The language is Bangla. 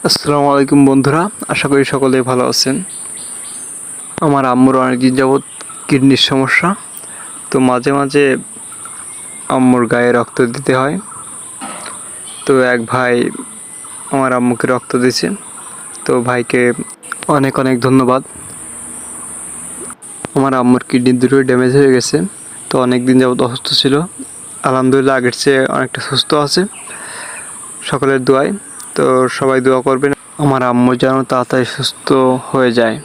আসসালামু আলাইকুম বন্ধুরা, আশা করি সকলেই ভালো আছেন। আমার আম্মুর অনেকদিন যাবৎ কিডনির সমস্যা, তো মাঝে মাঝে আম্মুর গায়ে রক্ত দিতে হয়। তো এক ভাই আমার আম্মুকে রক্ত দিয়েছে, তো ভাইকে অনেক অনেক ধন্যবাদ। আমার আম্মুর কিডনি দুটোই ড্যামেজ হয়ে গেছে, তো অনেক দিন যাবৎ অসুস্থ ছিল। আলহামদুলিল্লাহ আগের চেয়ে অনেকটা সুস্থ আছে সকলের দোয়ায়। তো সবাই দোয়া করবেন আমার আম্মু যেন তাড়াতাড়ি সুস্থ হয়ে যায়।